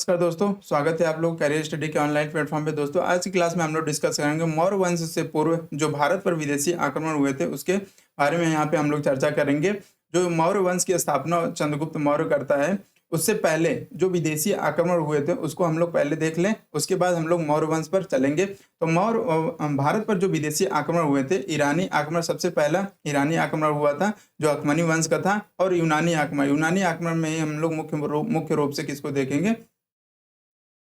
नमस्कार दोस्तों, स्वागत है आप लोग करियर स्टडी के ऑनलाइन प्लेटफॉर्म पे। दोस्तों आज की क्लास में हम लोग डिस्कस करेंगे मौर्य वंश से पूर्व जो भारत पर विदेशी आक्रमण हुए थे उसके बारे में यहाँ पे हम लोग चर्चा करेंगे। जो मौर्य वंश की स्थापना चंद्रगुप्त मौर्य करता है, उससे पहले जो विदेशी आक्रमण हुए थे उसको हम लोग पहले देख लें, उसके बाद हम लोग मौर्य वंश पर चलेंगे। तो भारत पर जो विदेशी आक्रमण हुए थे, ईरानी आक्रमण सबसे पहला ईरानी आक्रमण हुआ था जो अखमनी वंश का था, और यूनानी आक्रमण में ही हम लोग मुख्य रूप से किसको देखेंगे,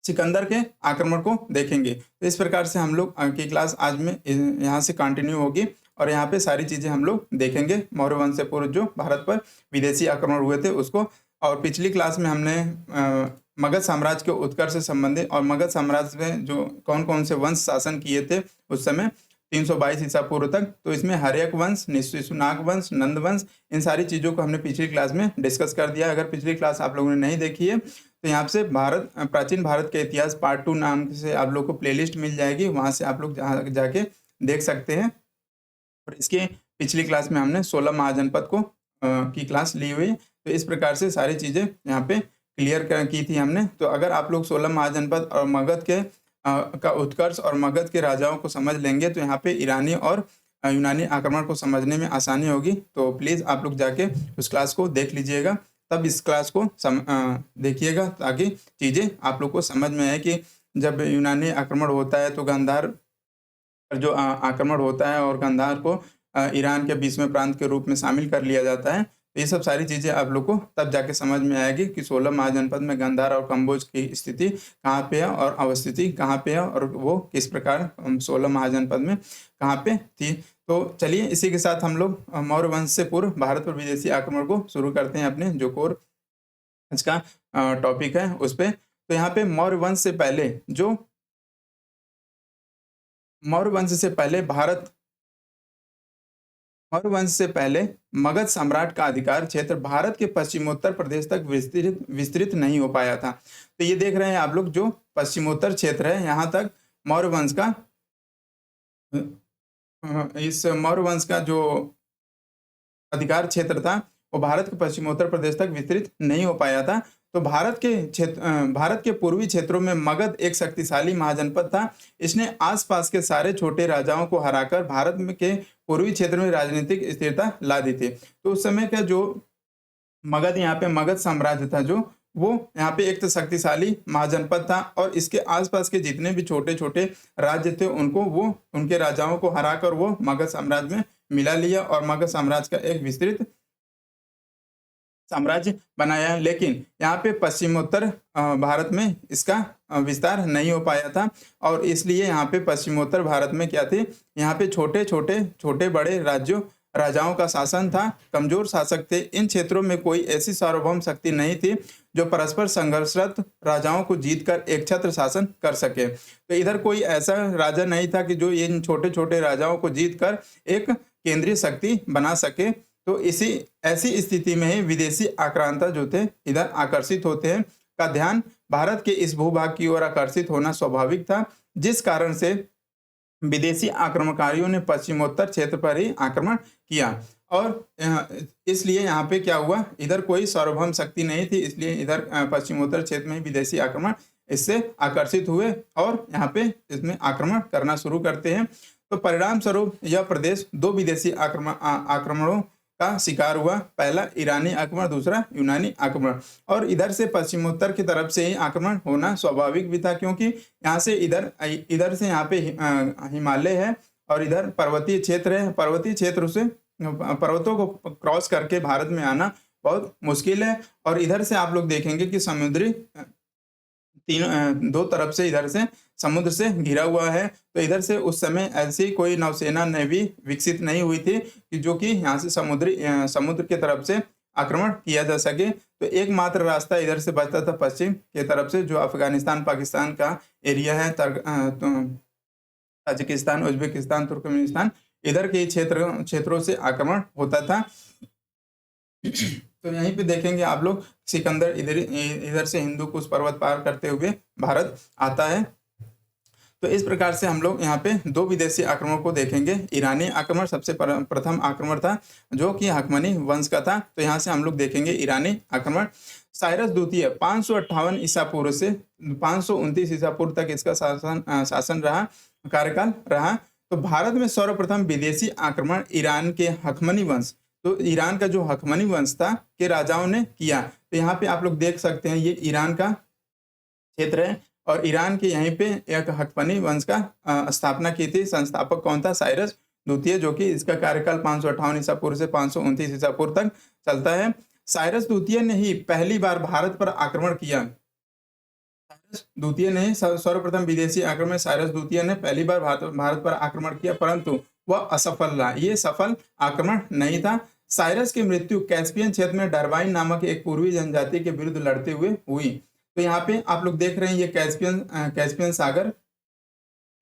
सिकंदर के आक्रमण को देखेंगे। तो इस प्रकार से हम लोग की क्लास आज में यहाँ से कंटिन्यू होगी और यहाँ पे सारी चीज़ें हम लोग देखेंगे मौर्य वंश से पूर्व जो भारत पर विदेशी आक्रमण हुए थे उसको। और पिछली क्लास में हमने मगध साम्राज्य के उत्कर्ष से संबंधित और मगध साम्राज्य में जो कौन कौन से वंश शासन किए थे उस समय 322 ईसा पूर्व तक, तो इसमें हर्यक वंश, निषुनाग वंश, नंद वंश, इन सारी चीज़ों को हमने पिछली क्लास में डिस्कस कर दिया। अगर पिछली क्लास आप लोगों ने नहीं देखी है तो यहाँ से प्राचीन भारत के इतिहास पार्ट 2 नाम से आप लोग को प्लेलिस्ट मिल जाएगी, वहाँ से आप लोग जाके देख सकते हैं। और इसके पिछली क्लास में हमने 16 महाजनपद को की क्लास ली हुई, तो इस प्रकार से सारी चीज़ें यहाँ पे क्लियर की थी हमने। तो अगर आप लोग 16 महाजनपद और मगध के का उत्कर्ष और मगध के राजाओं को समझ लेंगे तो यहाँ पे ईरानी और यूनानी आक्रमण को समझने में आसानी होगी। तो प्लीज़ आप लोग जाके उस क्लास को देख लीजिएगा, तब इस क्लास को देखिएगा ताकि चीज़ें आप लोग को समझ में आए कि जब यूनानी आक्रमण होता है तो गांधार पर जो आक्रमण होता है और गांधार को ईरान के 20वें प्रांत के रूप में शामिल कर लिया जाता है। तो ये सब सारी चीज़ें आप लोग को तब जाके समझ में आएगी कि 16 महाजनपद में गांधार और कंबोज की स्थिति कहाँ पे है और अवस्थिति कहाँ पे है और वो किस प्रकार 16 महाजनपद में कहाँ पे थी। तो चलिए इसी के साथ हम लोग मौर्य वंश से पूर्व भारत पर विदेशी आक्रमण को शुरू करते हैं अपने जो कोर आज का टॉपिक है उस पर। तो यहाँ पे मौर्य वंश से पहले मगध सम्राट का अधिकार क्षेत्र भारत के पश्चिमोत्तर प्रदेश तक विस्तृत नहीं हो पाया था। तो ये देख रहे हैं आप लोग, जो पश्चिमोत्तर क्षेत्र है यहाँ तक मौर्य वंश का जो अधिकार क्षेत्र था वो भारत के पश्चिमोत्तर प्रदेश तक विस्तृत नहीं हो पाया था। तो भारत के पूर्वी क्षेत्रों में मगध एक शक्तिशाली महाजनपद था। इसने आसपास के सारे छोटे राजाओं को हराकर भारत के पूर्वी क्षेत्र में राजनीतिक स्थिरता ला दी थी। तो उस समय का जो मगध साम्राज्य था जो वो यहाँ पे एक तो शक्तिशाली महाजनपद था और इसके आसपास के जितने भी छोटे छोटे राज्य थे उनके राजाओं को हराकर वो मगध साम्राज्य में मिला लिया और मगध साम्राज्य का एक विस्तृत साम्राज्य बनाया। लेकिन यहाँ पे पश्चिमोत्तर भारत में इसका विस्तार नहीं हो पाया था और इसलिए यहाँ पे पश्चिमोत्तर भारत में क्या थे, यहाँ पे छोटे बड़े राजाओं का शासन था, कमजोर शासक थे। इन क्षेत्रों में कोई ऐसी सार्वभौम शक्ति नहीं थी जो परस्पर संघर्षरत राजाओं को जीतकर एक छत्र शासन कर सके। तो इधर कोई ऐसा राजा नहीं था कि जो इन छोटे छोटे राजाओं को जीतकर एक केंद्रीय शक्ति बना सके। तो ऐसी स्थिति में ही विदेशी आक्रांता जो थे इधर आकर्षित होते हैं, का ध्यान भारत के इस भूभाग की ओर आकर्षित होना स्वाभाविक था, जिस कारण से विदेशी आक्रमणकारियों ने पश्चिमोत्तर क्षेत्र पर ही आक्रमण किया। और इसलिए यहाँ पे क्या हुआ, इधर कोई सार्वभौम शक्ति नहीं थी, इसलिए इधर पश्चिमोत्तर क्षेत्र में ही विदेशी आक्रमण इससे आकर्षित हुए और यहाँ पे इसमें आक्रमण करना शुरू करते हैं। तो परिणाम स्वरूप यह प्रदेश 2 विदेशी आक्रमणों का शिकार हुआ, पहला ईरानी आक्रमण, दूसरा यूनानी आक्रमण। और इधर से पश्चिमोत्तर की तरफ से ही आक्रमण होना स्वाभाविक भी था, क्योंकि यहाँ से इधर से यहाँ पे हिमालय है और इधर पर्वतीय क्षेत्र है। पर्वतीय क्षेत्र से पर्वतों को क्रॉस करके भारत में आना बहुत मुश्किल है। और इधर से आप लोग देखेंगे कि समुद्री दो तरफ से इधर से समुद्र से घिरा हुआ है। तो इधर से उस समय ऐसी कोई नौसेना नेवी विकसित नहीं हुई थी कि जो कि यहाँ से समुद्र के तरफ से आक्रमण किया जा सके। तो एकमात्र रास्ता इधर से बचता था पश्चिम के तरफ से, जो अफगानिस्तान पाकिस्तान का एरिया है, ताजिकिस्तान, उज्बेकिस्तान, तुर्कमेनिस्तान, इधर के क्षेत्रों से आक्रमण होता था। तो यहीं पे देखेंगे आप लोग, सिकंदर इधर से हिंदू कुश पर्वत पार करते हुए भारत आता है। तो इस प्रकार से हम लोग यहाँ पे 2 विदेशी आक्रमण को देखेंगे। ईरानी आक्रमण सबसे प्रथम आक्रमण था जो कि हकमनी वंश का था। तो यहाँ से हम लोग देखेंगे ईरानी आक्रमण। साइरस द्वितीय 558 ईसा पूर्व से 529 ईसा पूर्व तक इसका शासन रहा, कार्यकाल रहा। तो भारत में सर्वप्रथम विदेशी आक्रमण ईरान के हखमनी वंश, तो ईरान का जो हखमनी वंश था के राजाओं ने किया। तो यहाँ पे आप लोग देख सकते हैं ये ईरान का क्षेत्र है और ईरान के यहीं पे एक हक्मनी वंश का स्थापना की थी। संस्थापक कौन था? साइरस द्वितीय, जो कि इसका कार्यकाल 558 ईसा पूर्व से 529 ईसा पूर्व तक चलता है। साइरस द्वितीय ने ही पहली बार भारत पर आक्रमण किया। साइरस द्वितीय ने सर्वप्रथम विदेशी आक्रमण साइरस द्वितीय ने पहली बार भारत पर आक्रमण किया, परंतु वह असफल रहा। ये सफल आक्रमण नहीं था। साइरस की मृत्यु कैस्पियन क्षेत्र में डरवाइन नामक एक पूर्वी जनजाति के विरुद्ध लड़ते हुए हुई। तो यहाँ पे आप लोग देख रहे हैं ये कैस्पियन सागर,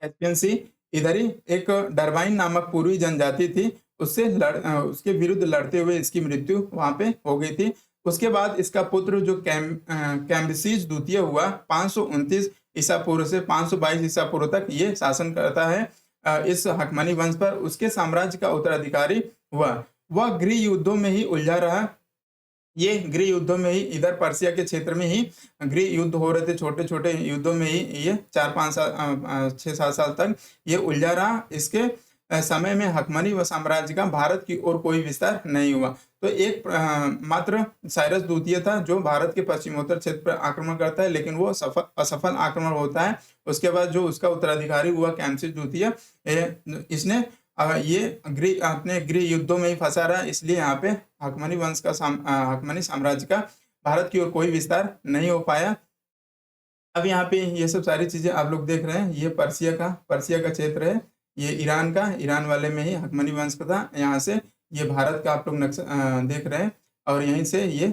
कैस्पियन सी, इधर ही एक डरवाइन नामक पूर्वी जनजाति थी, उसके विरुद्ध लड़ते हुए इसकी मृत्यु वहां पे हो गई थी। उसके बाद इसका पुत्र जो कैम्बिसीज द्वितीय हुआ 529 ईसा पूर्व से 522 ईसा पूर्व तक ये शासन करता है इस हकमनी वंश पर। उसके साम्राज्य का उत्तराधिकारी हुआ। वह गृह युद्धों में ही उलझा रहा। ये गृह युद्धों में ही, इधर पर्सिया के क्षेत्र में ही गृह युद्ध हो रहे थे, छोटे छोटे युद्धों में ही ये 4-5 साल 6-7 साल तक ये उलझा रहा। इसके समय में हकमनी व साम्राज्य का भारत की ओर कोई विस्तार नहीं हुआ। तो एक मात्र साइरस द्वितीय था जो भारत के पश्चिमोत्तर क्षेत्र पर आक्रमण करता है, लेकिन वो असफल आक्रमण होता है। उसके बाद जो उसका उत्तराधिकारी हुआ कैम्बिसीज द्वितीय, इसने ये अपने गृह युद्धों में ही फंसा रहा, इसलिए यहाँ पे हकमनी वंश का हकमनी साम्राज्य का भारत की ओर कोई विस्तार नहीं हो पाया। अब यहाँ पे ये सब सारी चीजें आप लोग देख रहे हैं। ये पर्सिया का क्षेत्र है, ये ईरान वाले में ही हकमनी वंश का था। यहाँ से ये भारत का आप लोग नक्शा देख रहे हैं और यहीं से ये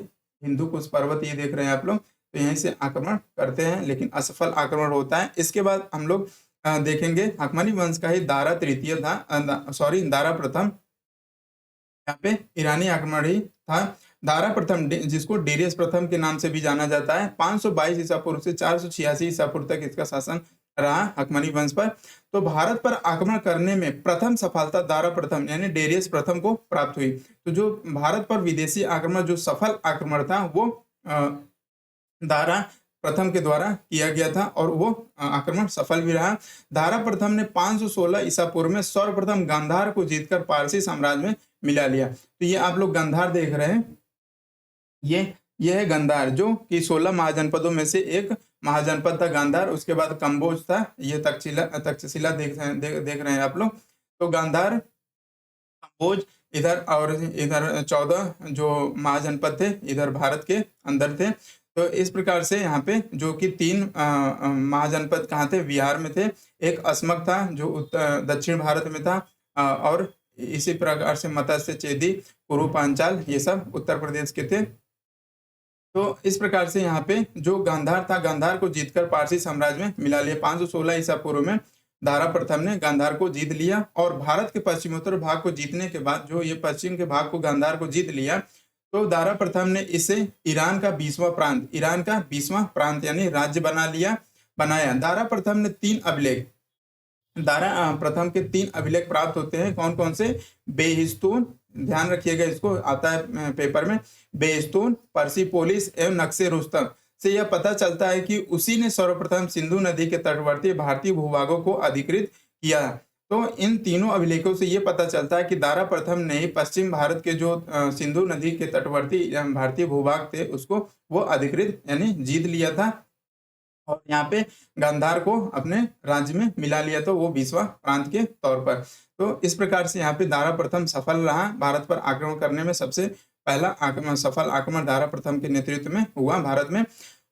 हिंदू कुश पर्वत ये देख रहे हैं आप लोग। तो यहीं से आक्रमण करते हैं, लेकिन असफल आक्रमण होता है। इसके बाद हम लोग देखेंगे हकमनी वंश का ही दारा तृतीय था, दारा प्रथम, यहाँ पे ईरानी आक्रमण ही था। दारा प्रथम, जिसको डेरियस प्रथम के नाम से भी जाना जाता है, 522 ईसा पूर्व से 486 ईसा पूर्व तक इसका शासन रहा हकमनी वंश पर। तो भारत पर आक्रमण करने में प्रथम सफलता दारा प्रथम यानी डेरियस प्रथम को प्राप्त हुई। तो जो भारत पर विदेशी आक्रमण जो सफल आक्रमण था वो दारा प्रथम के द्वारा किया गया था और वो आक्रमण सफल भी रहा। दारा प्रथम ने 516 ईसा पूर्व में सर्वप्रथम गांधार को जीतकर पारसी साम्राज्य में मिला लिया। तो ये आप लोग गांधार देख रहे हैं, ये है गांधार, जो कि 16 महाजनपदों में से एक महाजनपद था गांधार। उसके बाद कंबोज था, ये तक्षशिला देख रहे हैं आप लोग। तो गांधार, कंबोज इधर और इधर 14 जो महाजनपद थे इधर भारत के अंदर थे। तो इस प्रकार से यहाँ पे जो कि 3 महाजनपद कहाँ थे? बिहार में थे। एक अस्मक था जो दक्षिण भारत में था और इसी प्रकार से मत्स्य, चेदी, पूर्व पांचाल ये सब उत्तर प्रदेश के थे। तो इस प्रकार से यहाँ पे जो गांधार था, गांधार को जीतकर पारसी साम्राज्य में मिला लिया। 516 ईसा पूर्व में दारा प्रथम ने गांधार को जीत लिया और भारत के पश्चिमोत्तर भाग को जीतने के बाद जो ये पश्चिम के भाग को गांधार को जीत लिया, तो दारा प्रथम ने इसे ईरान का 20वां प्रांत यानी राज्य बनाया। दारा प्रथम ने 3 अभिलेख, दारा प्रथम के 3 अभिलेख प्राप्त होते हैं। कौन कौन से? बेहिस्तून, ध्यान रखिएगा, इसको आता है पेपर में, बेहिस्तून, पर्सिपोलिस एवं नक्शे रुस्तम से यह पता चलता है कि उसी ने सर्वप्रथम सिंधु नदी के तटवर्ती भारतीय भूभागों को अधिकृत किया। तो इन तीनों अभिलेखों से ये पता चलता है कि दारा प्रथम ने पश्चिम भारत के जो सिंधु नदी के तटवर्ती भारतीय भूभाग थे उसको वो अधिकृत यानी जीत लिया था और यहाँ पे गांधार को अपने राज्य में मिला लिया, तो वो 20वां प्रांत के तौर पर। तो इस प्रकार से यहाँ पे दारा प्रथम सफल रहा। भारत पर आक्रमण करने में सबसे पहला सफल आक्रमण दारा प्रथम के नेतृत्व में हुआ भारत में।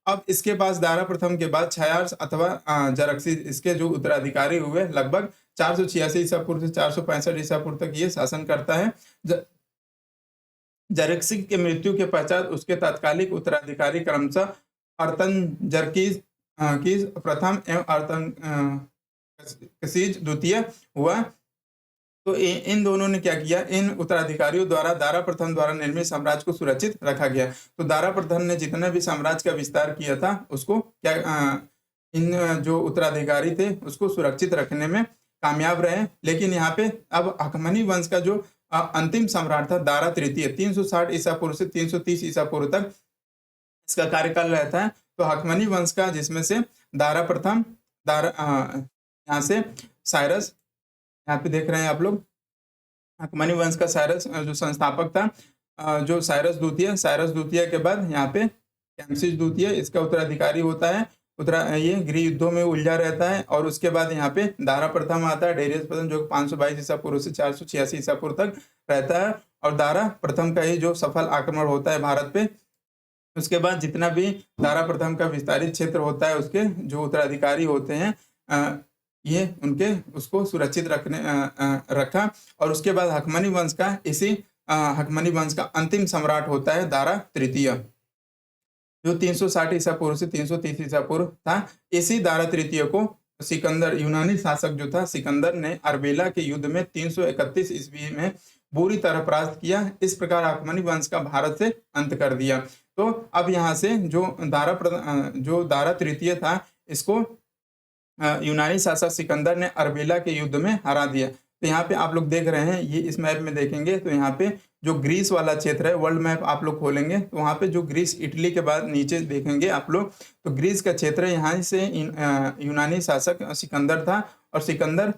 अब इसके पास दारा प्रथम के बाद छयार्स अथवा जरक्सिस इसके जो उत्तराधिकारी हुए, लगभग 486 ईसा पूर्व से 465 ईसा पूर्व तक ये शासन करता है। जरक्सिस के मृत्यु के पश्चात उसके तात्कालिक उत्तराधिकारी क्रमशः अर्तनजरकीज प्रथम एवं अर्तनकसीज द्वितीय हुआ। तो इन दोनों ने क्या किया? इन उत्तराधिकारियों द्वारा दारा प्रथम द्वारा निर्मित साम्राज्य को सुरक्षित रखा गया। तो दारा प्रथम ने जितना भी साम्राज्य का विस्तार किया था उसको इन जो उत्तराधिकारी थे उसको सुरक्षित रखने में कामयाब रहे। लेकिन यहाँ पे अब हकमनी वंश का जो अंतिम सम्राट था दारा तृतीय 360 ईसा पूर्व से 330 ईसा पूर्व तक इसका कार्यकाल रहता है। तो हकमनी वंश का, जिसमें से दारा प्रथम, दारा यहाँ से साइरस, यहाँ पे देख रहे हैं आप लोग, हकमनी वंश का साइरस जो संस्थापक था, जो साइरस द्वितीय के बाद यहाँ पे कैम्सिस द्वितीय इसका उत्तराधिकारी होता है। ये गृह युद्धों में उलझा रहता है। और उसके बाद यहाँ पे दारा प्रथम आता है, डेरियस प्रथम, जो 522 ईसा पूर्व से 486 ईसा पूर्व तक रहता है। और दारा प्रथम का ही जो सफल आक्रमण होता है भारत पे, उसके बाद जितना भी दारा प्रथम का विस्तारित क्षेत्र होता है, उसके जो उत्तराधिकारी होते हैं, ये उनके उसको सुरक्षित रखा। और उसके बाद हकमनी वंश का हकमनी वंश का अंतिम सम्राट होता है दारा तृतीय, जो 360 ईसा पूर्व से 330 ईसा पूर्व था। इसी दारा तृतीय को सिकंदर, यूनानी शासक जो था सिकंदर ने अरबेला के युद्ध में 331 ईस्वी में बुरी तरह परास्त किया। इस प्रकार हकमनी वंश का भारत से अंत कर दिया। तो अब यहाँ से जो दारा तृतीय था, इसको यूनानी शासक सिकंदर ने अरबेला के युद्ध में हरा दिया। तो यहाँ पे आप लोग देख रहे हैं, ये इस मैप में देखेंगे तो यहाँ पे जो ग्रीस वाला क्षेत्र है, वर्ल्ड मैप आप लोग खोलेंगे तो वहाँ पे जो ग्रीस इटली के बाद नीचे देखेंगे आप लोग, तो ग्रीस का क्षेत्र यहाँ से यूनानी शासक सिकंदर था। और सिकंदर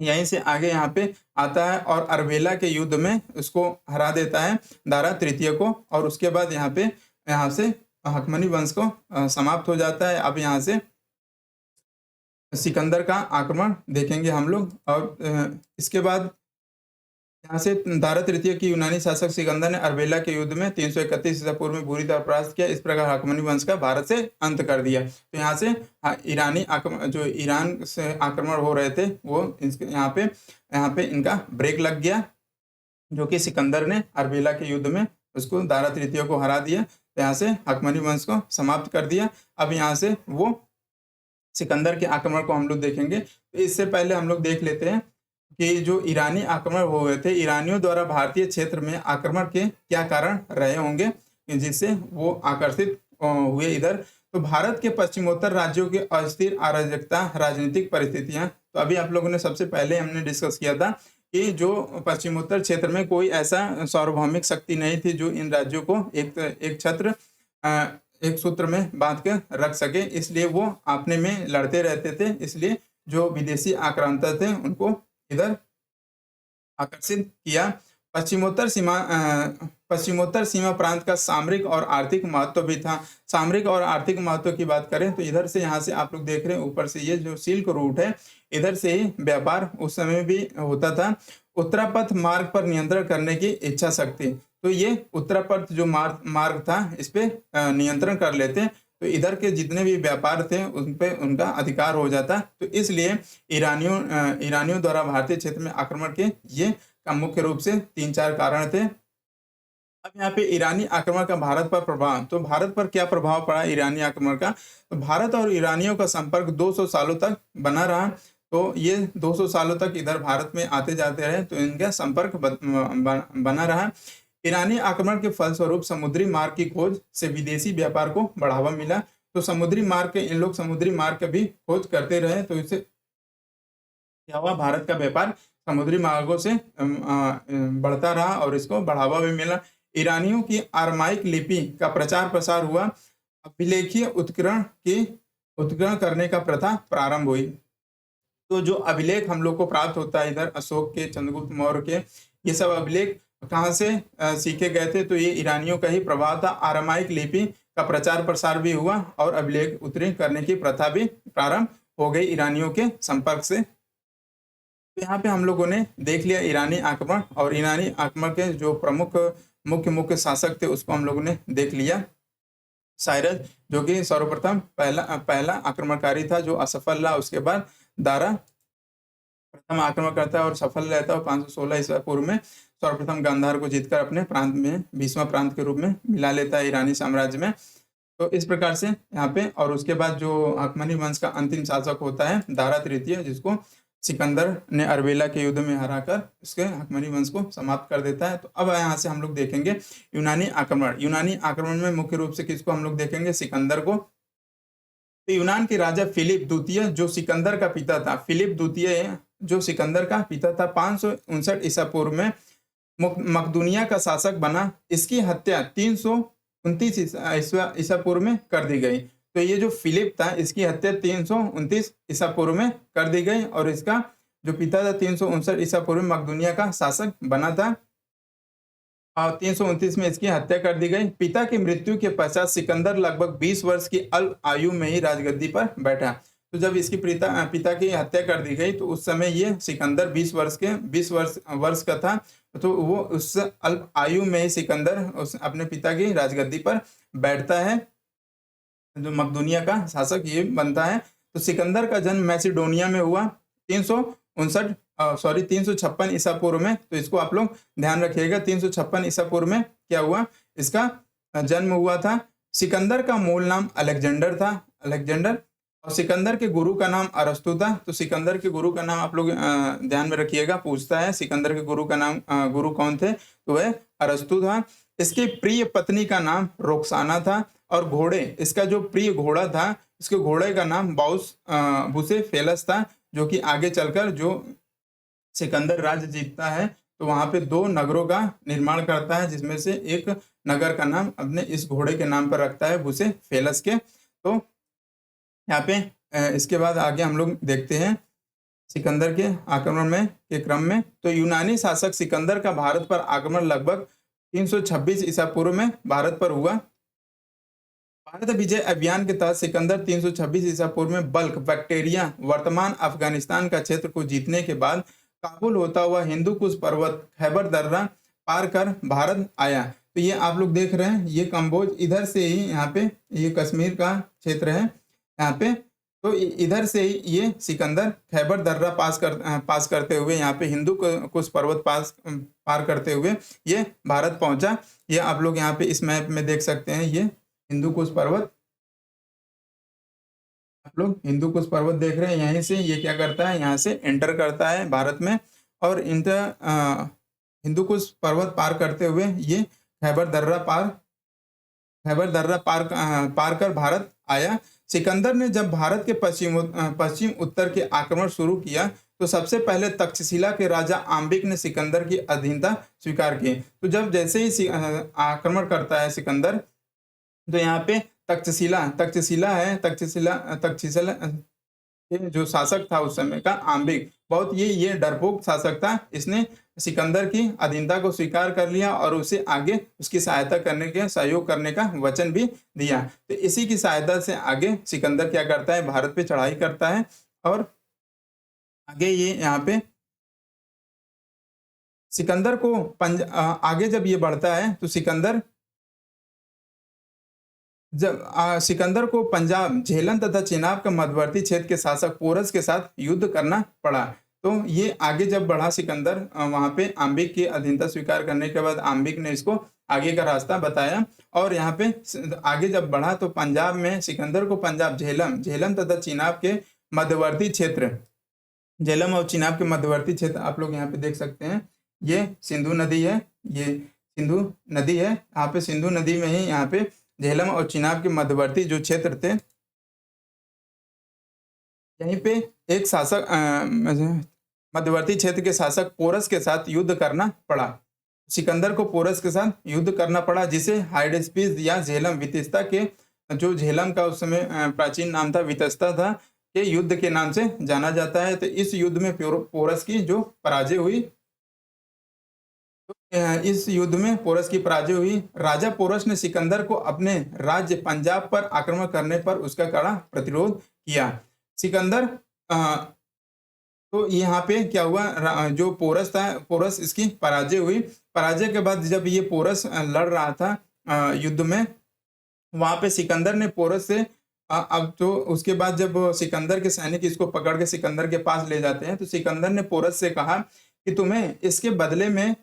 यहीं से आगे यहाँ पे आता है और अरबेला के युद्ध में उसको हरा देता है, दारा तृतीय को। और उसके बाद यहाँ से हकमनी वंश को समाप्त हो जाता है। अब यहाँ से सिकंदर का आक्रमण देखेंगे हम लोग। और इसके बाद यहाँ से दारा तृतीय की यूनानी शासक सिकंदर ने अरबेला के युद्ध में 331 ईसा पूर्व में बुरी तरह परास्त किया। इस प्रकार हकमनी वंश का भारत से अंत कर दिया। तो यहाँ से ईरानी आक्रमण, जो ईरान से आक्रमण हो रहे थे, वो यहाँ पे इनका ब्रेक लग गया, जो कि सिकंदर ने अरबेला के युद्ध में उसको दारा तृतीय को हरा दिया। तो यहाँ से हकमनी वंश को समाप्त कर दिया। अब यहाँ से वो सिकंदर के आक्रमण को हम लोग देखेंगे। तो इससे पहले हम लोग देख लेते हैं कि जो ईरानी आक्रमण हुए थे, ईरानियों द्वारा भारतीय क्षेत्र में आक्रमण के क्या कारण रहे होंगे जिससे वो आकर्षित हुए इधर। तो भारत के पश्चिमोत्तर राज्यों की अस्थिर अराजकता, राजनीतिक परिस्थितियां, तो अभी आप लोगों ने सबसे पहले हमने डिस्कस किया था कि जो पश्चिमोत्तर क्षेत्र में कोई ऐसा सार्वभौमिक शक्ति नहीं थी जो इन राज्यों को एक छत्र, एक सूत्र में बांध कर रख सके, इसलिए वो आपने में लड़ते रहते थे। इसलिए जो विदेशी आक्रांता थे उनको इधर आकर्षित किया। पश्चिमोत्तर सीमा प्रांत का सामरिक और आर्थिक महत्व भी था। सामरिक और आर्थिक महत्व की बात करें तो इधर से, यहाँ से आप लोग देख रहे हैं ऊपर से, ये जो सिल्क रूट है, इधर से ही व्यापार उस समय भी होता था। उत्तरापथ मार्ग पर नियंत्रण करने की इच्छा शक्ति, तो ये उत्तरापथ जो मार्ग था, इस पे नियंत्रण कर लेते तो इधर के जितने भी व्यापार थे उन पे उनका अधिकार हो जाता। तो इसलिए ईरानियों द्वारा भारतीय क्षेत्र में आक्रमण के ये का मुख्य रूप से 3-4 कारण थे। अब यहाँ पे ईरानी आक्रमण का भारत पर प्रभाव, तो भारत पर क्या प्रभाव पड़ा ईरानी आक्रमण का। तो भारत और ईरानियों का संपर्क 200 सालों तक बना रहा। तो ये 200 सालों तक इधर भारत में आते जाते रहे, तो इनका संपर्क बना रहा। ईरानी आक्रमण के फलस्वरूप समुद्री मार्ग की खोज से विदेशी व्यापार को बढ़ावा मिला। तो समुद्री मार्ग इन लोग समुद्री मार्ग की भी खोज करते रहे, तो इससे क्या हुआ, भारत का व्यापार समुद्री मार्गों से बढ़ता रहा और इसको बढ़ावा भी मिला। ईरानियों की अरमाइक लिपि का प्रचार प्रसार हुआ। अभिलेखीय उत्कीर्ण करने का प्रथा प्रारंभ हुई। तो जो अभिलेख हम लोग को प्राप्त होता है इधर, अशोक के, चंद्रगुप्त मौर्य के, ये सब अभिलेख कहाँ से सीखे गए थे, तो ये ईरानियों का ही प्रभाव था। अरमाइक लिपि का प्रचार प्रसार भी हुआ और अभिलेख उत्कीर्ण करने की प्रथा भी प्रारंभ हो गई ईरानियों के संपर्क से। तो यहाँ पे हम लोगों ने देख लिया ईरानी आक्रमण, और ईरानी आक्रमण के जो प्रमुख मुख्य शासक थे उसको हम लोगों ने देख लिया। साइरस, जो कि सर्वप्रथम पहला आक्रमणकारी था जो असफल रहा। उसके बाद दारा प्रथम आक्रमण करता है और सफल रहता है। 516 ईसा पूर्व में सर्वप्रथम गांधार को जीतकर अपने प्रांत में 20वां प्रांत के रूप में मिला लेता है ईरानी साम्राज्य में। तो इस प्रकार से यहाँ पे, और उसके बाद जो हकमनी वंश का अंतिम शासक होता है दारा तृतीय, जिसको सिकंदर ने अरबेला के युद्ध में हराकर उसके हकमनी वंश को समाप्त कर देता है। तो अब यहाँ से हम लोग देखेंगे यूनानी आक्रमण। यूनानी आक्रमण में मुख्य रूप से किसको हम लोग देखेंगे, सिकंदर को। तो यूनान के राजा फिलिप द्वितीय जो सिकंदर का पिता था, फिलिप द्वितीय जो सिकंदर का पिता था, 559 ईसा पूर्व में मकदूनिया का शासक बना। इसकी हत्या 29 ईसा पूर्व में कर दी गई। तो ये जो फिलिप था इसकी हत्या 329 ईसा पूर्व में कर दी गई और इसका जो पिता था 359 ईसा पूर्व में मकदूनिया का शासक बना था और 329 में इसकी हत्या कर दी गई। पिता की मृत्यु के पश्चात सिकंदर लगभग 20 वर्ष की अल्प आयु में ही राजगद्दी पर बैठा। तो जब इसकी पिता की हत्या कर दी गई तो उस समय ये सिकंदर 20 वर्ष का था। तो वो उस अल्प आयु में ही सिकंदर उस अपने पिता की राजगद्दी पर बैठता है, जो मकदूनिया का शासक ये बनता है। तो सिकंदर का जन्म मैसिडोनिया में हुआ 356 ईसा पूर्व में। तो इसको आप लोग ध्यान रखिएगा, 356 ईसा पूर्व में क्या हुआ, इसका जन्म हुआ था। सिकंदर का मूल नाम अलेक्जेंडर था, अलेक्जेंडर, और सिकंदर के गुरु का नाम अरस्तु था। तो सिकंदर के गुरु का नाम आप लोग ध्यान में रखिएगा, पूछता है सिकंदर के गुरु का नाम, गुरु कौन थे, तो वह अरस्तु था। इसकी प्रिय पत्नी का नाम रोक्साना था और घोड़े, इसका जो प्रिय घोड़ा था, इसके घोड़े का नाम बुसेफेलस था, जो कि आगे चलकर जो सिकंदर राज्य जीतता है तो वहां पे 2 नगरों का निर्माण करता है, जिसमें से एक नगर का नाम अपने इस घोड़े के नाम पर रखता है, बुसेफेलस के। तो यहाँ पे इसके बाद आगे हम लोग देखते हैं सिकंदर के आक्रमण में के क्रम में। तो यूनानी शासक सिकंदर का भारत पर आक्रमण लगभग 326 ईसा पूर्व में भारत पर हुआ। भारत विजय अभियान के तहत सिकंदर 326 ईसा पूर्व में बल्क बैक्टेरिया वर्तमान अफगानिस्तान का क्षेत्र को जीतने के बाद काबुल होता हुआ हिंदू कुश पर्वत खैबर दर्रा पार कर भारत आया। तो ये आप लोग देख रहे हैं, ये कंबोज इधर से ही, यहाँ पे ये कश्मीर का क्षेत्र है यहाँ पे। तो इधर से ही ये सिकंदर खैबर दर्रा पास करते हुए यहाँ पे हिंदू कुश पर्वत पार करते हुए ये भारत पहुंचा। ये आप लोग यहाँ पे इस मैप में देख सकते हैं, ये हिंदू कुश पर्वत, आप लोग हिंदू कुश पर्वत देख रहे हैं। यहीं से ये क्या करता है, यहाँ से एंटर करता है भारत में और हिंदू कुश पर्वत पार करते हुए ये खैबर दर्रा पार कर भारत आया। सिकंदर ने जब भारत के पश्चिम उत्तर के आक्रमण शुरू किया तो सबसे पहले तक्षशिला के राजा आम्बिक ने सिकंदर की अधीनता स्वीकार की। तो जब जैसे ही आक्रमण करता है सिकंदर, तो यहाँ पे तक्षशिला के जो शासक था उस समय का आम्बिक, बहुत ये डरपोक शासक था। इसने सिकंदर की अधीनता को स्वीकार कर लिया और उसे आगे उसकी सहयोग करने का वचन भी दिया। तो इसी की सहायता से आगे सिकंदर क्या करता है, भारत पे चढ़ाई करता है और आगे ये यहाँ पे सिकंदर को आगे जब ये बढ़ता है तो सिकंदर को पंजाब, झेलम तथा चिनाब का मध्यवर्ती क्षेत्र के शासक पोरस के साथ युद्ध करना पड़ा। तो ये आगे जब बढ़ा सिकंदर, वहां पे आम्बिक की अधीनता स्वीकार करने के बाद आम्बिक ने इसको आगे का रास्ता बताया और यहाँ पे आगे जब बढ़ा तो पंजाब में सिकंदर को पंजाब, झेलम तथा चिनाब के मध्यवर्ती क्षेत्र, झेलम और चिनाब के मध्यवर्ती क्षेत्र आप लोग यहाँ पे देख सकते हैं। ये सिंधु नदी है, ये सिंधु नदी है, यहाँ पे सिंधु नदी में ही यहाँ पे झेलम और चिनाब के मध्यवर्ती जो क्षेत्र थे, यहीं पे एक शासक मध्यवर्ती क्षेत्र के शासक पोरस के साथ युद्ध करना पड़ा। सिकंदर को पोरस के साथ युद्ध करना पड़ा, जिसे हाइडेस्पिस या झेलम वितस्ता के, जो झेलम का उस समय प्राचीन नाम था, वितस्ता था, के युद्ध के नाम से जाना जाता है। तो इस युद्ध में पोरस की जो पराजय हुई, इस युद्ध में पोरस की पराजय हुई। राजा पोरस ने सिकंदर को अपने राज्य पंजाब पर आक्रमण करने पर उसका कड़ा प्रतिरोध किया। सिकंदर तो यहाँ पे क्या हुआ, जो पोरस था, पोरस इसकी पराजय हुई। पराजय के बाद जब ये पोरस लड़ रहा था युद्ध में, वहां पे सिकंदर ने पोरस से अब तो उसके बाद जब सिकंदर के सैनिक इसको पकड़ के सिकंदर के पास ले जाते हैं तो सिकंदर ने पोरस से कहा कि तुम्हें इसके बदले में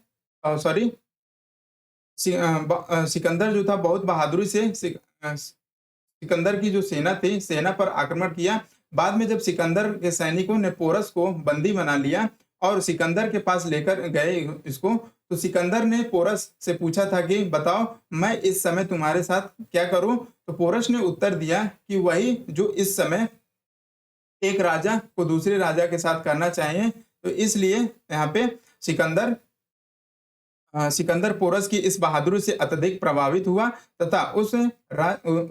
सिकंदर जो था बहुत बहादुरी से सिकंदर की जो सेना थी, सेना पर आक्रमण किया। बाद में जब सिकंदर के सैनिकों ने पोरस को बंदी बना लिया और सिकंदर के पास लेकर गए इसको, तो सिकंदर ने पोरस से पूछा था कि बताओ मैं इस समय तुम्हारे साथ क्या करूं। तो पोरस ने उत्तर दिया कि वही जो इस समय एक राजा को दूसरे राजा के साथ करना चाहिए। तो इसलिए यहाँ पे सिकंदर सिकंदर पोरस की इस बहादुरी से अत्यधिक प्रभावित हुआ तथा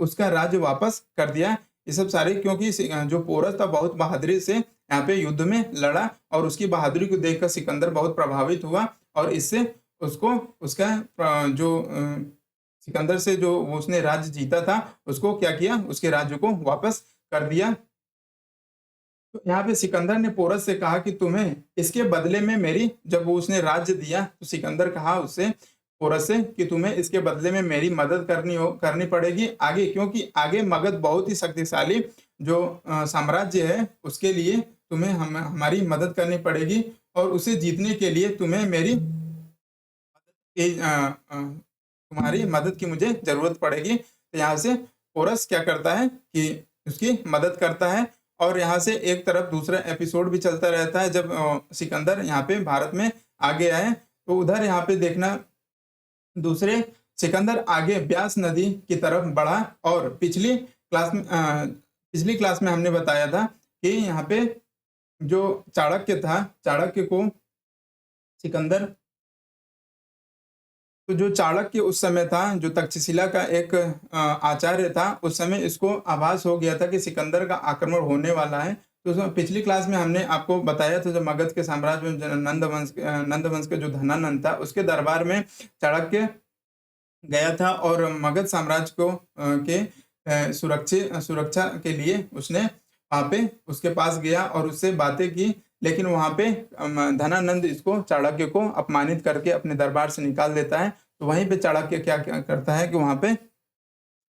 उसका राज्य वापस कर दिया। ये सब सारे क्योंकि जो पोरस था बहुत बहादुरी से यहाँ पे युद्ध में लड़ा और उसकी बहादुरी को देखकर सिकंदर बहुत प्रभावित हुआ और इससे उसको उसका सिकंदर से जो उसने राज्य जीता था उसको क्या किया, उसके राज्य को वापस कर दिया। तो यहाँ पे सिकंदर ने पोरस से कहा कि तुम्हें इसके बदले में मेरी, जब वो उसने राज्य दिया तो सिकंदर कहा उससे, पोरस से, कि तुम्हें इसके बदले में मेरी मदद करनी पड़ेगी आगे, क्योंकि आगे मगध बहुत ही शक्तिशाली जो साम्राज्य है उसके लिए तुम्हें हमारी मदद करनी पड़ेगी और उसे जीतने के लिए तुम्हें तुम्हारी मदद की मुझे जरूरत पड़ेगी। तो यहाँ से पोरस क्या करता है कि उसकी मदद करता है और यहाँ से एक तरफ दूसरा एपिसोड भी चलता रहता है। जब सिकंदर यहाँ पे भारत में आ गया है तो उधर यहाँ पे देखना दूसरे सिकंदर आगे ब्यास नदी की तरफ बढ़ा और पिछली क्लास में हमने बताया था कि यहाँ पे जो चाणक्य था, चाणक्य को सिकंदर, तो जो चाणक्य उस समय था, जो तक्षशिला का एक आचार्य था, उस समय इसको आभास हो गया था कि सिकंदर का आक्रमण होने वाला है। तो पिछली क्लास में हमने आपको बताया था, जो मगध के साम्राज्य में नंद वंश का जो धनानंद था उसके दरबार में चाणक्य गया था और मगध साम्राज्य को के सुरक्षा के लिए उसने वहाँ पे उसके पास गया और उससे बातें की, लेकिन वहाँ पे धनानंद इसको, चाणक्य को अपमानित करके अपने दरबार से निकाल देता है। तो वहीं पे चाणक्य क्या करता है कि वहाँ पे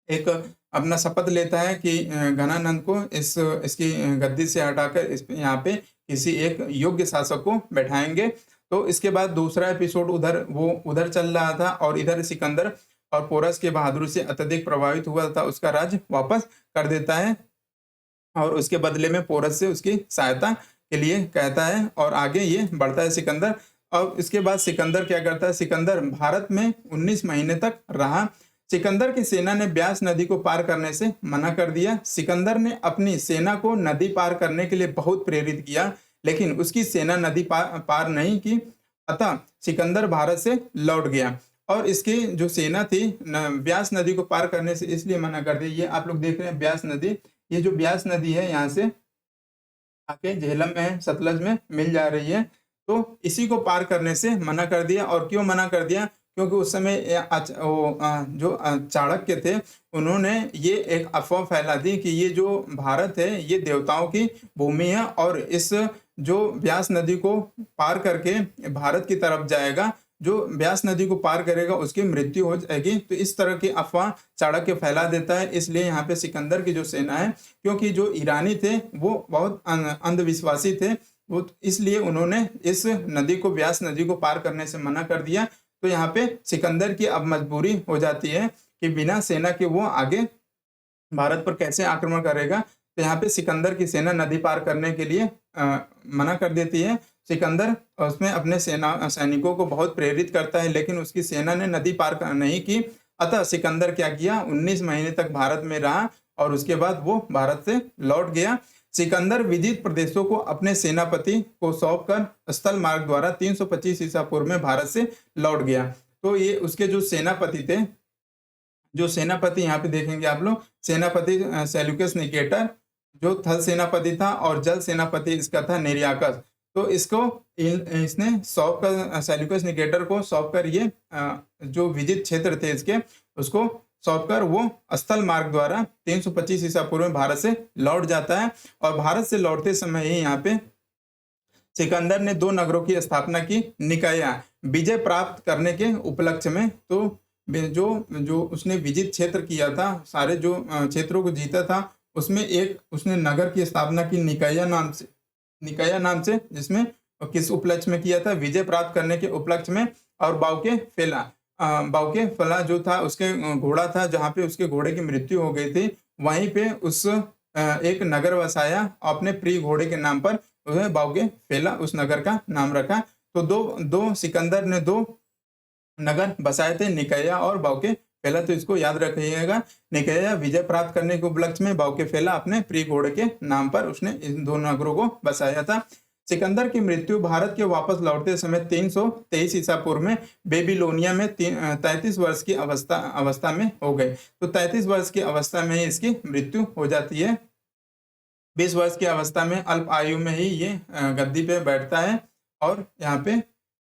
एक अपना शपथ लेता है कि घनानंद को इसकी गद्दी से हटाकर यहाँ पे किसी एक योग्य शासक को बैठाएंगे। तो इसके बाद दूसरा एपिसोड उधर चल रहा था और इधर सिकंदर और पोरस के बहादुरी से अत्यधिक प्रभावित हुआ था, उसका राज्य वापस कर देता है और उसके बदले में पोरस से उसकी सहायता के लिए कहता है और आगे ये बढ़ता है सिकंदर। और इसके बाद सिकंदर क्या करता है, सिकंदर भारत में 19 महीने तक रहा। सिकंदर की सेना ने ब्यास नदी को पार करने से मना कर दिया। सिकंदर ने अपनी सेना को नदी पार करने के लिए बहुत प्रेरित किया, लेकिन उसकी सेना नदी पार नहीं की, अतः सिकंदर भारत से लौट गया और इसकी जो सेना थी ब्यास नदी को पार करने से इसलिए मना कर दिया। ये आप लोग देख रहे हैं ब्यास नदी, ये जो ब्यास नदी है यहाँ से आके झेलम में, सतलज में मिल जा रही है, तो इसी को पार करने से मना कर दिया। और क्यों मना कर दिया, क्योंकि उस समय जो चाणक्य थे उन्होंने ये एक अफवाह फैला दी कि ये जो भारत है ये देवताओं की भूमि है और इस जो ब्यास नदी को पार करके भारत की तरफ जाएगा, जो ब्यास नदी को पार करेगा उसकी मृत्यु हो जाएगी। तो इस तरह की अफवाह चाणक्य फैला देता है। इसलिए यहाँ पे सिकंदर की जो सेना है, क्योंकि जो ईरानी थे वो बहुत अंधविश्वासी थे, वो इसलिए उन्होंने इस नदी को, ब्यास नदी को पार करने से मना कर दिया। तो यहाँ पे सिकंदर की अब मजबूरी हो जाती है कि बिना सेना के वो आगे भारत पर कैसे आक्रमण करेगा। तो यहाँ पे सिकंदर की सेना नदी पार करने के लिए मना कर देती है। सिकंदर उसमें अपने सैनिकों को बहुत प्रेरित करता है, लेकिन उसकी सेना ने नदी पार नहीं की। अतः सिकंदर क्या किया, 19 महीने तक भारत में रहा और उसके बाद वो भारत से लौट गया। सिकंदर विदित प्रदेशों को अपने सेनापति को सौंपकर स्थल मार्ग द्वारा 325 ईसा पूर्व में भारत से लौट गया। तो ये उसके जो सेनापति थे, जो सेनापति यहाँ पे देखेंगे आप लोग, सेनापति सेल्यूकस निकेटर जो थल सेनापति था और जल सेनापति इसका था नेरियाकस। तो इसने सौंप कर, सेल्यूकस निकेटर को सौंप कर, ये जो विजित क्षेत्र थे इसके, उसको सौंपकर वो स्थल मार्ग द्वारा 325 ईसा पूर्व में भारत से लौट जाता है। और भारत से लौटते समय ही यहाँ पे सिकंदर ने 2 नगरों की स्थापना की, निकाया, विजय प्राप्त करने के उपलक्ष्य में। तो जो उसने विजित क्षेत्र किया था, सारे जो क्षेत्रों को जीता था, उसमें एक उसने नगर की स्थापना की निकाया नाम से, जिसमें किस उपलक्ष्य में किया था, विजय प्राप्त करने के उपलक्ष्य में। और बाउके फला जो था उसके घोड़ा था, जहाँ पे उसके घोड़े की मृत्यु हो गई थी, वहीं पे उस एक नगर बसाया अपने प्रिय घोड़े के नाम पर, बाउके फेला उस नगर का नाम रखा। तो दो सिकंदर ने 2 नगर बसाए थे, निकाया और बाउके फेला। तो इसको याद रखिएगा, निकाया विजय प्राप्त करने के उपलक्ष्य में, बाउके फेला अपने प्रिय घोड़े के नाम पर उसने इन 2 नगरों को बसाया था। सिकंदर की मृत्यु भारत के वापस लौटते समय 323 ईसा पूर्व में बेबीलोनिया में 33 वर्ष की अवस्था में हो गए। तो 33 वर्ष की अवस्था में ही इसकी मृत्यु हो जाती है। 20 वर्ष की अवस्था में अल्प आयु में ही ये गद्दी पे बैठता है। और यहाँ पे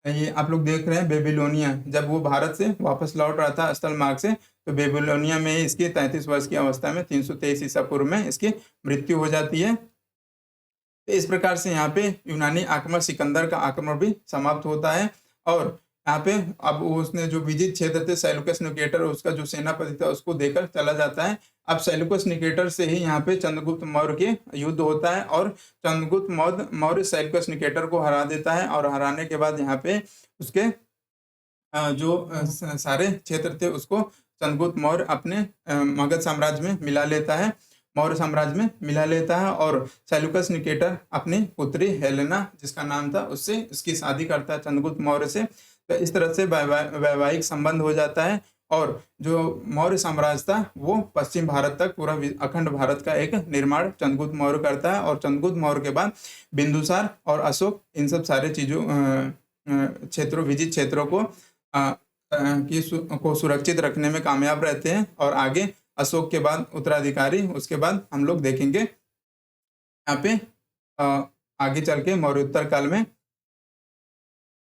ये आप लोग देख रहे हैं बेबीलोनिया, जब वो भारत से वापस लौट रहा था स्थल मार्ग से, तो बेबीलोनिया में ही इसकी 33 वर्ष की अवस्था में 323 ईसा पूर्व में इसकी मृत्यु हो जाती है। तो इस प्रकार से यहाँ पे यूनानी आक्रमण, सिकंदर का आक्रमण भी समाप्त होता है। और यहाँ पे अब उसने जो विजित क्षेत्र थे सेल्यूकस निकेटर, उसका जो सेनापति था उसको देकर चला जाता है। अब सेल्यूकस निकेटर से ही यहाँ पे चंद्रगुप्त मौर्य के युद्ध होता है और चंद्रगुप्त मौर्य सेल्यूकस निकेटर को हरा देता है। और हराने के बाद यहाँ पे उसके सारे क्षेत्र थे उसको चंद्रगुप्त मौर्य अपने मगध साम्राज्य में मिला लेता है, मौर्य साम्राज्य में मिला लेता है। और सेल्यूकस निकेटर अपनी पुत्री हेलेना जिसका नाम था उससे उसकी शादी करता है चंद्रगुप्त मौर्य से। तो इस तरह से वैवाहिक संबंध हो जाता है। और जो मौर्य साम्राज्य था वो पश्चिम भारत तक, पूरा अखंड भारत का एक निर्माण चंद्रगुप्त मौर्य करता है। और चंद्रगुप्त मौर्य के बाद बिंदुसार और अशोक इन सब सारे चीज़ों क्षेत्रों, विजित क्षेत्रों को सुरक्षित रखने में कामयाब रहते हैं। और आगे अशोक के बाद उत्तराधिकारी, उसके बाद हम लोग देखेंगे यहाँ पे आगे चल के मौर्योत्तर काल में।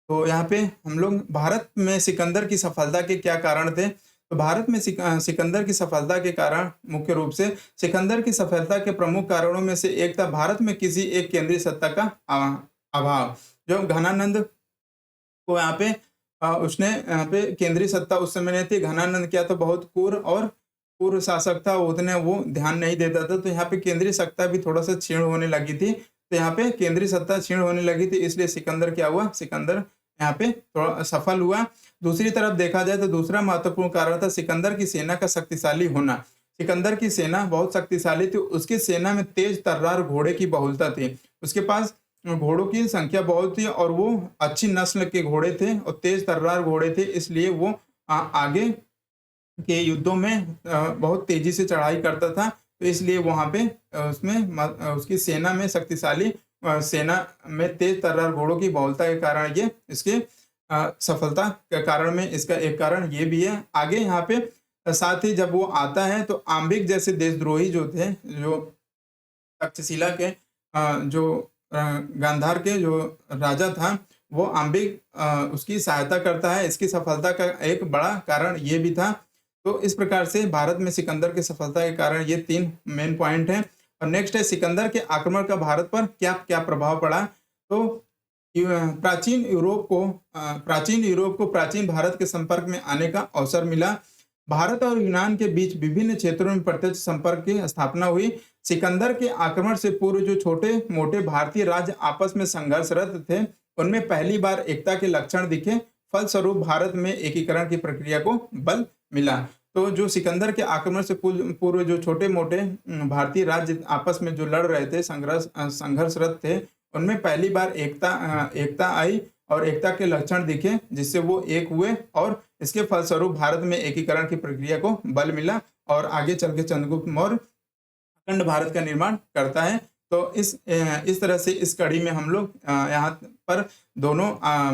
तो यहाँ पे हम लोग भारत में सिकंदर की सफलता के क्या कारण थे। तो भारत में सिकंदर की सफलता के कारण, मुख्य रूप से सिकंदर की सफलता के प्रमुख कारणों में से एक था भारत में किसी एक केंद्रीय सत्ता का अभाव। जो घनानंद को यहाँ पे उसने यहाँ पे केंद्रीय सत्ता उस समय नहीं थी। घनानंद क्या था, बहुत क्रूर और पूर्व शासक था, उतने वो ध्यान नहीं देता था। तो यहाँ पे केंद्रीय सत्ता भी थोड़ा सा क्षीण होने लगी थी। तो यहाँ पे केंद्रीय सत्ता क्षीण होने लगी थी, इसलिए सिकंदर क्या हुआ, सिकंदर यहाँ पे थोड़ा सफल हुआ। दूसरी तरफ देखा जाए तो दूसरा महत्वपूर्ण कारण था सिकंदर की सेना का शक्तिशाली होना। सिकंदर की सेना बहुत शक्तिशाली थी, उसकी सेना में तेज तर्रार घोड़े की बहुलता थी। उसके पास घोड़ों की संख्या बहुत थी और वो अच्छी नस्ल के घोड़े थे और तेज तर्रार घोड़े थे, इसलिए वो आगे के युद्धों में बहुत तेजी से चढ़ाई करता था। तो इसलिए वहाँ पे उसमें उसकी सेना में शक्तिशाली सेना में तेज तर्रार घोड़ों की बहुलता के कारण ये इसके सफलता के कारण में इसका एक कारण ये भी है। आगे यहाँ पे साथ ही जब वो आता है तो आम्बिक जैसे देशद्रोही जो थे, जो तक्षशिला के जो गांधार के जो राजा था, वो आम्बिक उसकी सहायता करता है। इसकी सफलता का एक बड़ा कारण ये भी था। तो इस प्रकार से भारत में सिकंदर की सफलता के कारण ये 3 मेन पॉइंट हैं। और नेक्स्ट है सिकंदर के आक्रमण का भारत पर क्या क्या प्रभाव पड़ा। तो प्राचीन यूरोप को प्राचीन भारत के संपर्क में आने का अवसर मिला। भारत और यूनान के बीच विभिन्न क्षेत्रों में प्रत्यक्ष संपर्क की स्थापना हुई। सिकंदर के आक्रमण से पूर्व जो छोटे मोटे भारतीय राज्य आपस में संघर्षरत थे, उनमें पहली बार एकता के लक्षण दिखे। फलस्वरूप भारत में एकीकरण की प्रक्रिया को बल मिला। तो जो सिकंदर के आक्रमण से पूर्व जो छोटे मोटे भारतीय राज्य आपस में जो लड़ रहे थे, संघर्षरत थे, उनमें पहली बार एकता आई और एकता के लक्षण दिखे, जिससे वो एक हुए और इसके फलस्वरूप भारत में एकीकरण की प्रक्रिया को बल मिला। और आगे चल के चंद्रगुप्त मौर्य अखंड भारत का निर्माण करता है। तो इस तरह से इस कड़ी में हम लोग यहाँ पर दोनों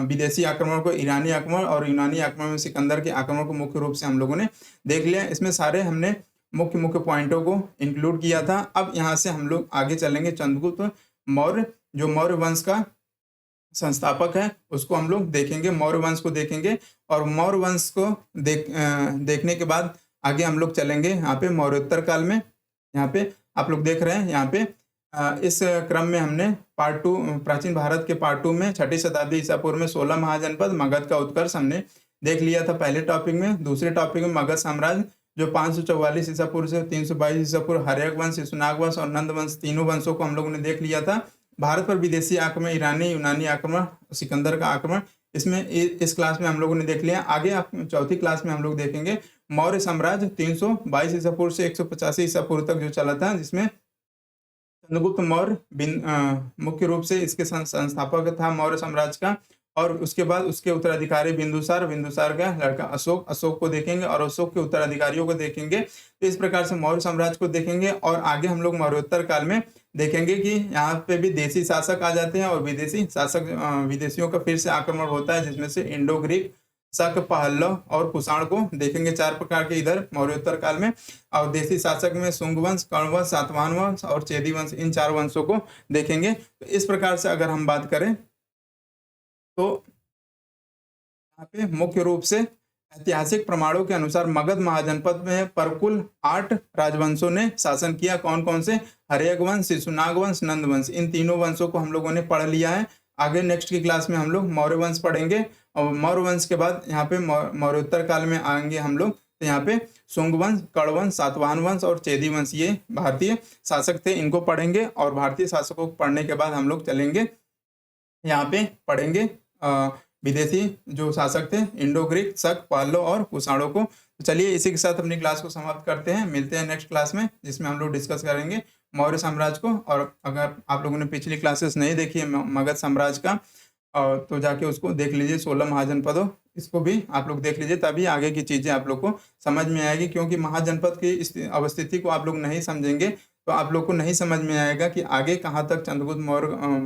विदेशी आक्रमण को, ईरानी आक्रमण और यूनानी आक्रमण में सिकंदर के आक्रमण को मुख्य रूप से हम लोगों ने देख लिया। इसमें सारे हमने मुख्य पॉइंटों को इंक्लूड किया था। अब यहाँ से हम लोग आगे चलेंगे। चंद्रगुप्त मौर्य जो मौर्य वंश का संस्थापक है उसको हम लोग देखेंगे, मौर्य वंश को देखेंगे। और मौर्य वंश को देखने के बाद आगे हम लोग चलेंगे यहाँ पे मौर्योत्तर काल में। यहाँ पे आप लोग देख रहे हैं, यहाँ पे इस क्रम में हमने पार्ट 2 प्राचीन भारत के पार्ट 2 में 6ठी शताब्दी ईसा पूर्व में 16 महाजनपद मगध का उत्कर्ष हमने देख लिया था पहले टॉपिक में। दूसरे टॉपिक में मगध साम्राज्य जो 544 ईसा पूर्व से 322 ईसा पूर्व, हर्यक वंश, शिशुनाग वंश और नंद वंश, तीनों वंशों को हम लोगों ने देख लिया था। भारत पर विदेशी आक्रमण, ईरानी यूनानी आक्रमण, सिकंदर का आक्रमण, इसमें इस क्लास में हम लोगों ने देख लिया। आगे आप चौथी क्लास में हम लोग देखेंगे मौर्य साम्राज्य 322 ईसा पूर्व से 185 ईसा पूर्व तक जो चला था, जिसमें चंद्रगुप्त मौर्य मुख्य रूप से इसके संस्थापक था मौर्य साम्राज्य का। और उसके बाद उसके उत्तराधिकारी बिंदुसार का लड़का अशोक को देखेंगे और अशोक के उत्तराधिकारियों को देखेंगे। तो इस प्रकार से मौर्य साम्राज्य को देखेंगे। और आगे हम लोग मौर्योत्तर काल में देखेंगे कि यहाँ पे भी देसी शासक आ जाते हैं और विदेशी शासक, विदेशियों का फिर से आक्रमण होता है, जिसमें से इंडो ग्रीक, शक, पहल्लव और कुषाण को देखेंगे। 4 प्रकार के इधर मौर्योत्तर काल में। और देसी शासक में शुंग वंश, कर्ण वंश, सातवाहन वंश और चेदी वंश, इन 4 वंशों को देखेंगे। तो इस प्रकार से अगर हम बात करें तो यहाँ पे मुख्य रूप से ऐतिहासिक प्रमाणों के अनुसार मगध महाजनपद में पर कुल 8 राजवंशों ने शासन किया। कौन कौन से? हर्यक वंश, शिशुनाग वंश, नंद वंश। इन तीनों वंशों को हम लोगों ने पढ़ लिया है। आगे नेक्स्ट की क्लास में हम लोग मौर्य वंश पढ़ेंगे और मौर्य वंश के बाद यहाँ पे मौर्योत्तर काल में आएंगे हम लोग। तो यहाँ पे शुंग वंश, कर्ण वंश, सातवाहन वंश और चेदी वंश, ये भारतीय शासक थे, इनको पढ़ेंगे। और भारतीय शासकों को पढ़ने के बाद हम लोग चलेंगे यहाँ पे पढ़ेंगे विदेशी जो शासक थे, इंडो ग्रीक, शक, पहल्लव और कुषाणों को। तो चलिए इसी के साथ अपनी क्लास को समाप्त करते हैं। मिलते हैं नेक्स्ट क्लास में, जिसमें हम लोग डिस्कस करेंगे मौर्य साम्राज्य को। और अगर आप लोगों ने पिछली क्लासेस नहीं देखी है मगध साम्राज्य का, तो जाके उसको देख लीजिए। 16 महाजनपदों, इसको भी आप लोग देख लीजिए, तभी आगे की चीज़ें आप लोग को समझ में आएगी। क्योंकि महाजनपद की अवस्थिति को आप लोग नहीं समझेंगे तो आप लोग को नहीं समझ में आएगा कि आगे कहाँ तक चंद्रगुप्त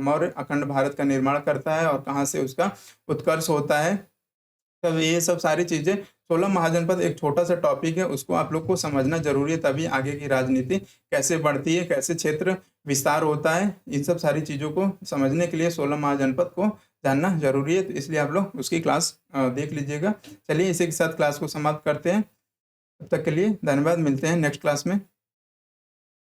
मौर्य अखंड भारत का निर्माण करता है और कहाँ से उसका उत्कर्ष होता है। तब ये सब सारी चीज़ें, 16 महाजनपद एक छोटा सा टॉपिक है, उसको आप लोग को समझना जरूरी है, तभी आगे की राजनीति कैसे बढ़ती है, कैसे क्षेत्र विस्तार होता है, इन सब सारी चीज़ों को समझने के लिए 16 महाजनपद को जानना जरूरी है। तो इसलिए आप लोग उसकी क्लास देख लीजिएगा। चलिए इसी के साथ क्लास को समाप्त करते हैं। तब तक के लिए धन्यवाद। मिलते हैं नेक्स्ट क्लास में।